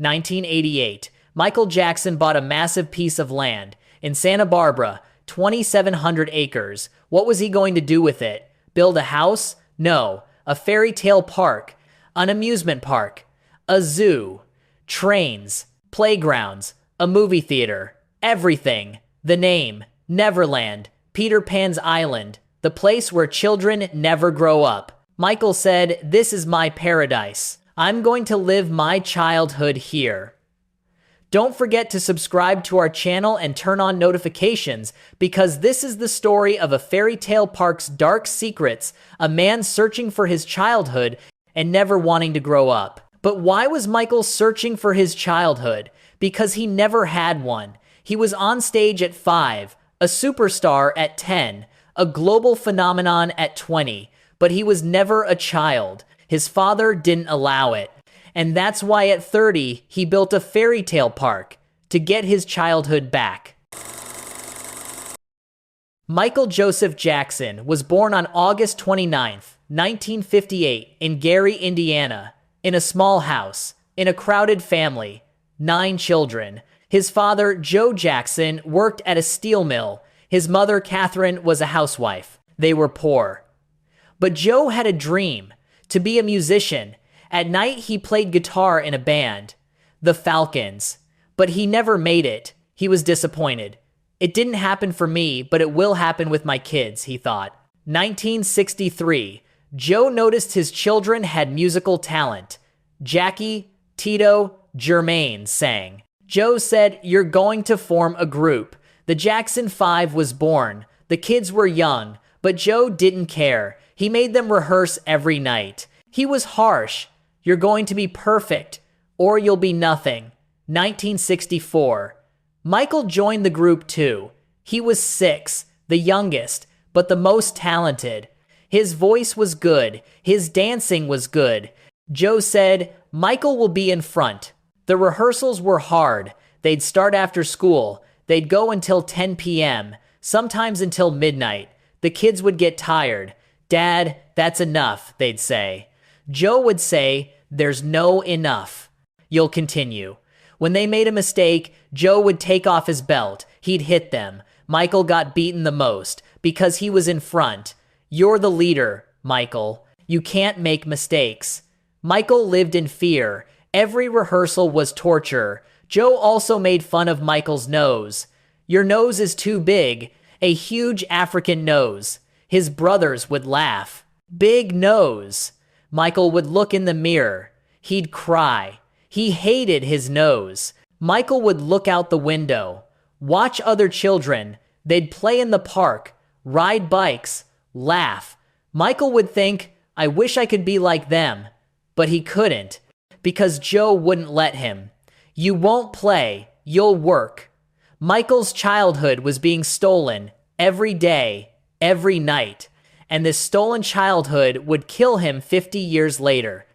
1988, Michael Jackson bought a massive piece of land in Santa Barbara, 2,700 acres. What was he going to do with it? Build a house? No. A fairy tale park, an amusement park, a zoo, trains, playgrounds, a movie theater, everything. The name, Neverland, Peter Pan's island, the place where children never grow up. Michael said, "This is my paradise. I'm going to live my childhood here." Don't forget to subscribe to our channel and turn on notifications, because this is the story of a fairy tale park's dark secrets, a man searching for his childhood and never wanting to grow up. But why was Michael searching for his childhood? Because he never had one. He was on stage at 5, a superstar at 10, a global phenomenon at 20, but he was never a child. His father didn't allow it. And that's why at 30, he built a fairy tale park to get his childhood back. Michael Joseph Jackson was born on August 29, 1958, in Gary, Indiana, in a small house, in a crowded family, 9 children. His father, Joe Jackson, worked at a steel mill. His mother, Catherine, was a housewife. They were poor. But Joe had a dream, to be a musician. At night, he played guitar in a band, the Falcons, but he never made it. He was disappointed. It didn't happen for me, but it will happen with my kids, he thought. 1963, Joe noticed his children had musical talent. Jackie, Tito, Jermaine sang. Joe said, "You're going to form a group." The Jackson 5 was born. The kids were young, but Joe didn't care. He made them rehearse every night. He was harsh. "You're going to be perfect, or you'll be nothing." 1964. Michael joined the group too. He was 6, the youngest, but the most talented. His voice was good. His dancing was good. Joe said, "Michael will be in front." The rehearsals were hard. They'd start after school. They'd go until 10 p.m., sometimes until midnight. The kids would get tired. "Dad, that's enough," they'd say. Joe would say, "There's no enough. You'll continue." When they made a mistake, Joe would take off his belt. He'd hit them. Michael got beaten the most because he was in front. "You're the leader, Michael. You can't make mistakes." Michael lived in fear. Every rehearsal was torture. Joe also made fun of Michael's nose. "Your nose is too big." A huge African nose. His brothers would laugh. "Big nose." Michael would look in the mirror. He'd cry. He hated his nose. Michael would look out the window, watch other children. They'd play in the park, ride bikes, laugh. Michael would think, "I wish I could be like them." But he couldn't, because Joe wouldn't let him. "You won't play, you'll work." Michael's childhood was being stolen every day, every night. And this stolen childhood would kill him 50 years later.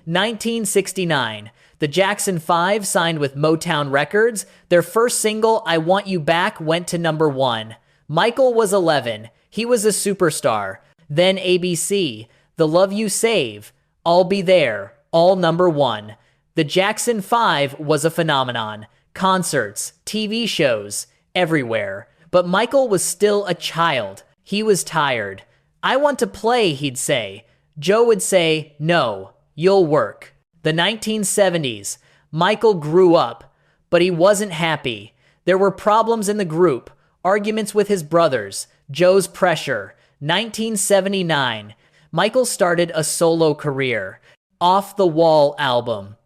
1969, the Jackson 5 signed with Motown Records. Their first single, "I Want You Back," went to number 1. Michael was 11. He was a superstar. Then ABC, "The Love You Save," "I'll Be There," all number 1. The Jackson 5 was a phenomenon. Concerts, TV shows, everywhere. But Michael was still a child. He was tired. "I want to play," he'd say. Joe would say, "No, you'll work." The 1970s. Michael grew up, but he wasn't happy. There were problems in the group, arguments with his brothers, Joe's pressure. 1979. Michael started a solo career. Off the Wall album.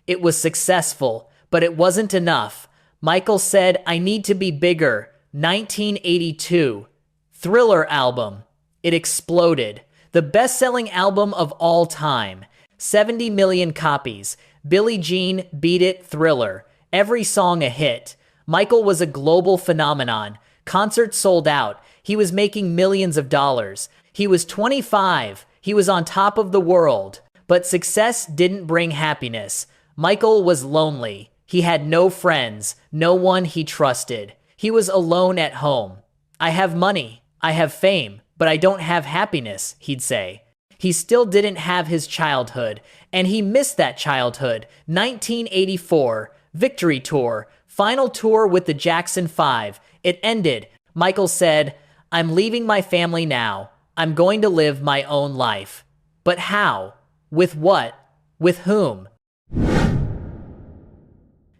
It was successful, but it wasn't enough. Michael said, "I need to be bigger." 1982. Thriller album. It exploded. The best-selling album of all time. 70 million copies. Billie Jean, Beat It, Thriller. Every song a hit. Michael was a global phenomenon. Concerts sold out. He was making millions of dollars. He was 25. He was on top of the world. But success didn't bring happiness. Michael was lonely. He had no friends, no one he trusted. He was alone at home. "I have money, I have fame, but I don't have happiness," he'd say. He still didn't have his childhood, and he missed that childhood. 1984, Victory Tour, final tour with the Jackson 5. It ended. Michael said, "I'm leaving my family now. I'm going to live my own life." But how? With what? With whom?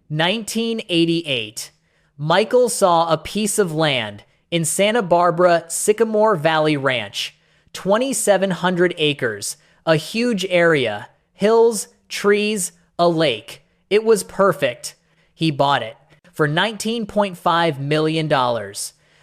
1988. Michael saw a piece of land in Santa Barbara Sycamore Valley Ranch. 2,700 acres, a huge area, hills, trees, a lake. It was perfect. He bought it for $19.5 million.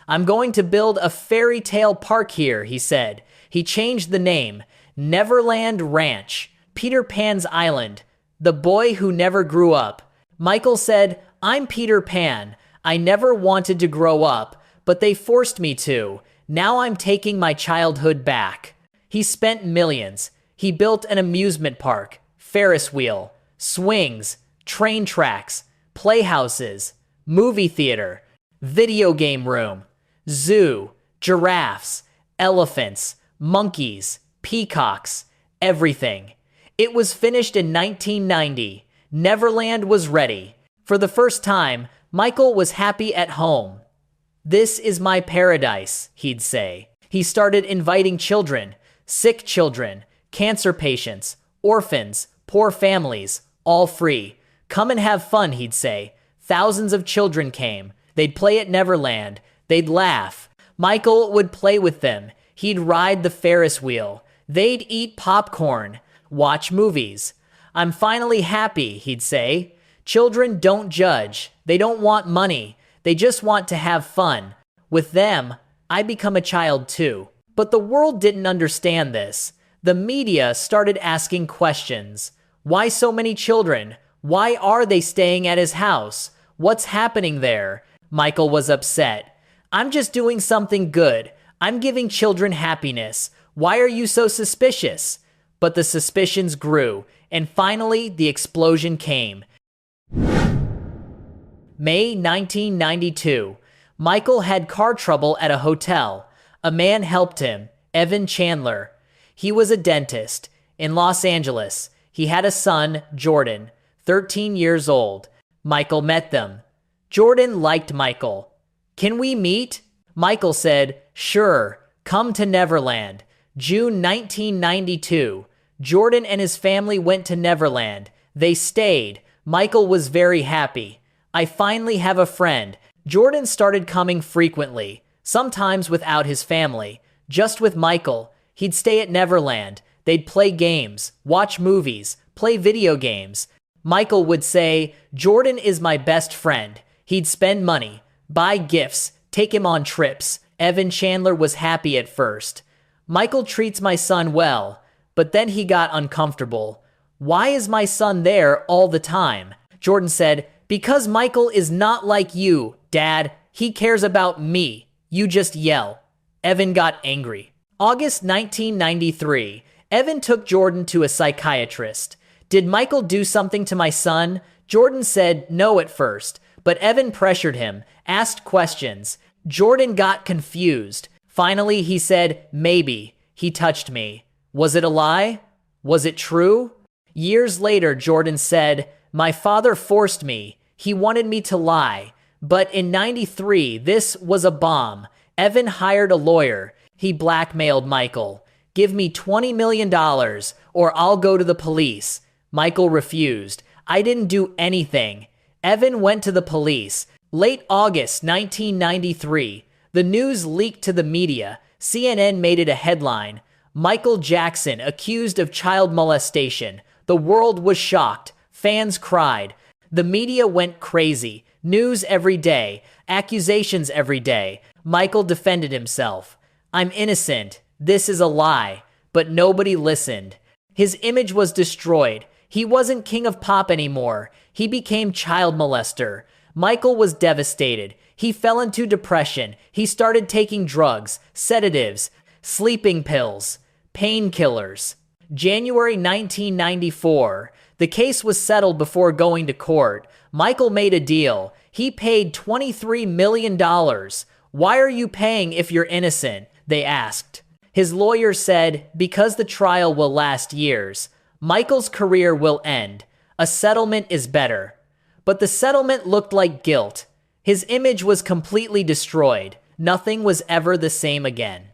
"I'm going to build a fairy tale park here," he said. He changed the name, Neverland Ranch, Peter Pan's Island, the boy who never grew up. Michael said, "I'm Peter Pan. I never wanted to grow up, but they forced me to. Now I'm taking my childhood back." He spent millions. He built an amusement park, Ferris wheel, swings, train tracks, playhouses, movie theater, video game room, zoo, giraffes, elephants, monkeys, peacocks, everything. It was finished in 1990. Neverland was ready. For the first time, Michael was happy at home. "This is my paradise," he'd say. He started inviting children, sick children, cancer patients, orphans, poor families, all free. "Come and have fun," he'd say. Thousands of children came. They'd play at Neverland. They'd laugh. Michael would play with them. He'd ride the Ferris wheel. They'd eat popcorn, watch movies. "I'm finally happy," he'd say. "Children don't judge. They don't want money. They just want to have fun. With them, I become a child too." But the world didn't understand this. The media started asking questions. Why so many children? Why are they staying at his house? What's happening there? Michael was upset. "I'm just doing something good. I'm giving children happiness. Why are you so suspicious?" But the suspicions grew, and finally the explosion came. May 1992. Michael had car trouble at a hotel. A man helped him, Evan Chandler. He was a dentist. In Los Angeles, he had a son, Jordan, 13 years old. Michael met them. Jordan liked Michael. "Can we meet?" Michael said, "Sure, come to Neverland." June 1992. Jordan and his family went to Neverland. They stayed. Michael was very happy. "I finally have a friend." Jordan started coming frequently, sometimes without his family, just with Michael. He'd stay at Neverland. They'd play games, watch movies, play video games. Michael would say, "Jordan is my best friend." He'd spend money, buy gifts, take him on trips. Evan Chandler was happy at first. "Michael treats my son well," but then he got uncomfortable. "Why is my son there all the time?" Jordan said, "Because Michael is not like you, Dad. He cares about me. You just yell." Evan got angry. August 1993. Evan took Jordan to a psychiatrist. "Did Michael do something to my son?" Jordan said no at first, but Evan pressured him, asked questions. Jordan got confused. Finally, he said, "Maybe. He touched me." Was it a lie? Was it true? Years later, Jordan said, "My father forced me. He wanted me to lie. But in 93, this was a bomb." Evan hired a lawyer. He blackmailed Michael. "Give me $20 million or I'll go to the police." Michael refused. "I didn't do anything." Evan went to the police. Late August 1993, the news leaked to the media. CNN made it a headline. Michael Jackson accused of child molestation. The world was shocked. Fans cried. The media went crazy. News every day. Accusations every day. Michael defended himself. "I'm innocent. This is a lie." But nobody listened. His image was destroyed. He wasn't king of pop anymore. He became child molester. Michael was devastated. He fell into depression. He started taking drugs, sedatives, sleeping pills, painkillers. January 1994. The case was settled before going to court. Michael made a deal. He paid $23 million. "Why are you paying if you're innocent?" they asked. His lawyer said, because the trial will last years, Michael's career will end. A settlement is better. But the settlement looked like guilt. His image was completely destroyed. Nothing was ever the same again.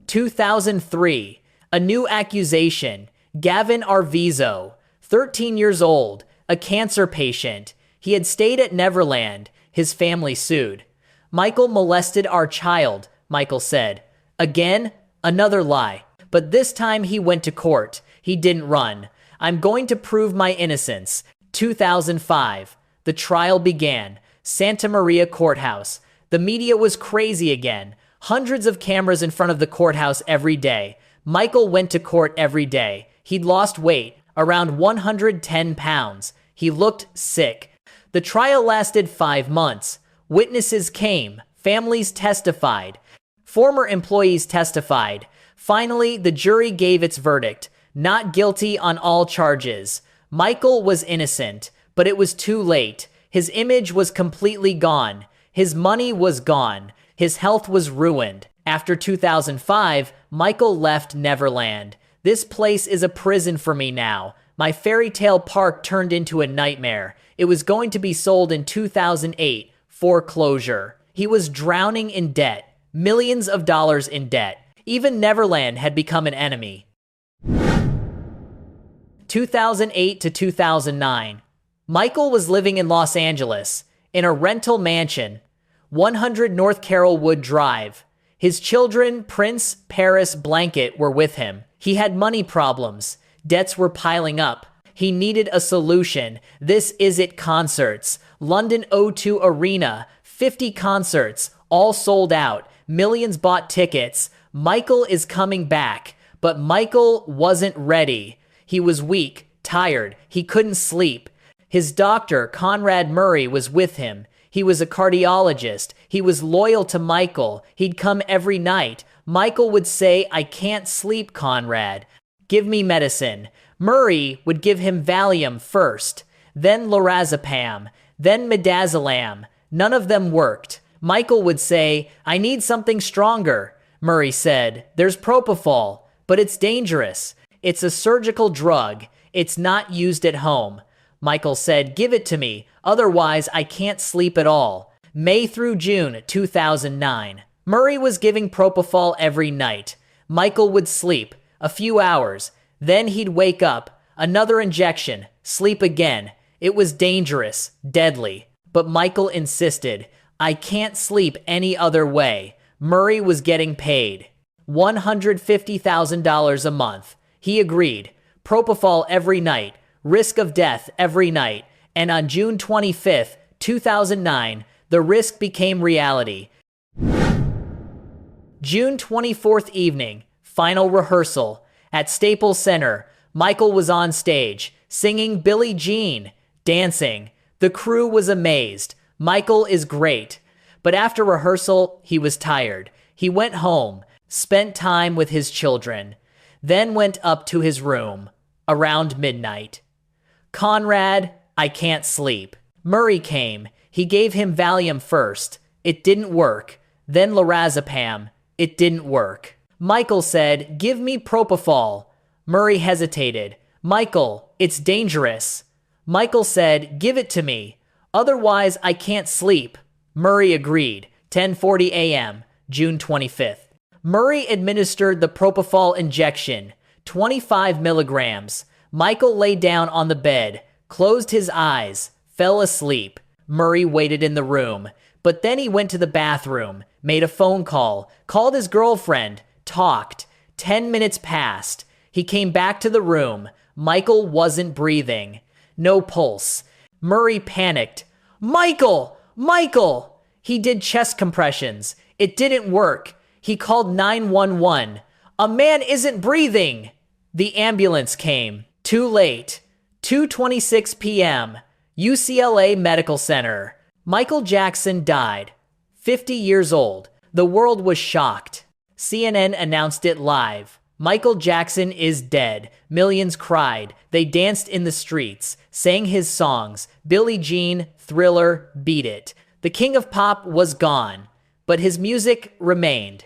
2003. A new accusation. Gavin Arvizo, 13 years old, a cancer patient. He had stayed at Neverland. His family sued. Michael molested our child, Michael said. Again, another lie. But this time he went to court. He didn't run. I'm going to prove my innocence. 2005. The trial began. Santa Maria Courthouse. The media was crazy again. Hundreds of cameras in front of the courthouse every day. Michael went to court every day. He'd lost weight, around 110 pounds. He looked sick. The trial lasted 5 months. Witnesses came. Families testified. Former employees testified. Finally, the jury gave its verdict. Not guilty on all charges. Michael was innocent, but it was too late. His image was completely gone. His money was gone. His health was ruined. After 2005, Michael left Neverland. This place is a prison for me now. My fairy tale park turned into a nightmare. It was going to be sold in 2008. Foreclosure. He was drowning in debt. Millions of dollars in debt. Even Neverland had become an enemy. 2008 to 2009. Michael was living in Los Angeles, in a rental mansion, 100 North Carrollwood Drive. His children, Prince, Paris, Blanket, were with him. He had money problems. Debts were piling up. He needed a solution. This Is It concerts. London O2 Arena. 50 concerts. All sold out. Millions bought tickets. Michael is coming back. But Michael wasn't ready. He was weak, tired. He couldn't sleep. His doctor, Conrad Murray, was with him. He was a cardiologist. He was loyal to Michael. He'd come every night. Michael would say, I can't sleep, Conrad. Give me medicine. Murray would give him Valium first, then lorazepam, then midazolam. None of them worked. Michael would say, I need something stronger. Murray said, there's Propofol, but it's dangerous. It's a surgical drug. It's not used at home. Michael said, give it to me, otherwise I can't sleep at all. May through June 2009. Murray was giving Propofol every night. Michael would sleep, a few hours. Then he'd wake up, another injection, sleep again. It was dangerous, deadly. But Michael insisted, I can't sleep any other way. Murray was getting paid. $150,000 a month. He agreed. Propofol every night. Risk of death every night. And on June 25th, 2009, the risk became reality. June 24th evening, final rehearsal. At Staples Center, Michael was on stage, singing Billie Jean, dancing. The crew was amazed. Michael is great. But after rehearsal, he was tired. He went home, spent time with his children, then went up to his room, around midnight. Conrad, I can't sleep. Murray came. He gave him Valium first. It didn't work. Then lorazepam. It didn't work. Michael said, give me Propofol. Murray hesitated. Michael, it's dangerous. Michael said, give it to me. Otherwise, I can't sleep. Murray agreed. 10:40 a.m., June 25th. Murray administered the Propofol injection, 25 milligrams. Michael lay down on the bed, closed his eyes, fell asleep. Murray waited in the room. But then he went to the bathroom, made a phone call, called his girlfriend, talked. 10 minutes passed. He came back to the room. Michael wasn't breathing. No pulse. Murray panicked. Michael! Michael! He did chest compressions. It didn't work. He called 911. A man isn't breathing! The ambulance came. Too late. 2:26 p.m. UCLA Medical Center. Michael Jackson died. 50 years old. The world was shocked. CNN announced it live. Michael Jackson is dead. Millions cried. They danced in the streets, sang his songs. Billie Jean, Thriller, Beat It. The king of pop was gone, but his music remained.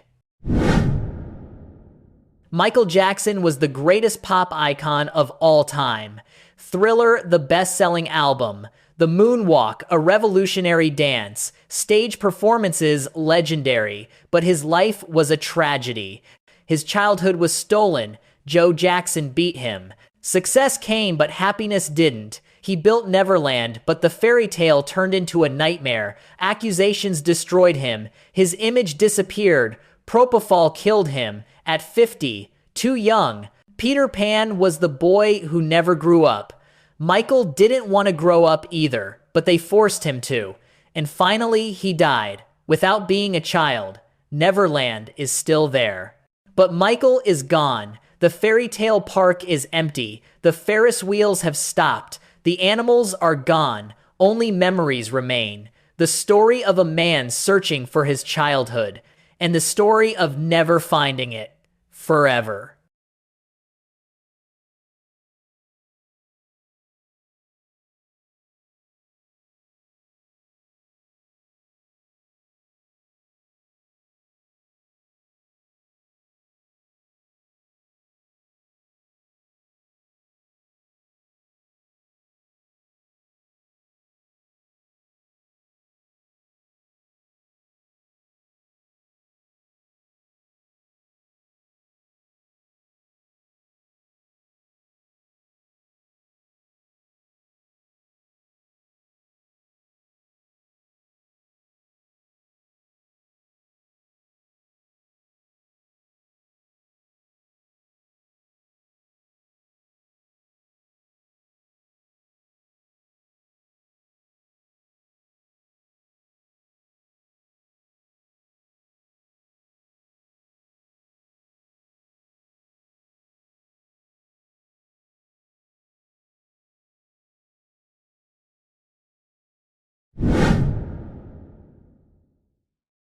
Michael Jackson was the greatest pop icon of all time. Thriller, the best-selling album. The Moonwalk, a revolutionary dance. Stage performances, legendary. But his life was a tragedy. His childhood was stolen. Joe Jackson beat him. Success came, but happiness didn't. He built Neverland, but the fairy tale turned into a nightmare. Accusations destroyed him. His image disappeared. Propofol killed him. At 50, too young. Peter Pan was the boy who never grew up. Michael didn't want to grow up either, but they forced him to. And finally, he died, without being a child. Neverland is still there. But Michael is gone. The fairy tale park is empty. The Ferris wheels have stopped. The animals are gone. Only memories remain. The story of a man searching for his childhood, and the story of never finding it. Forever.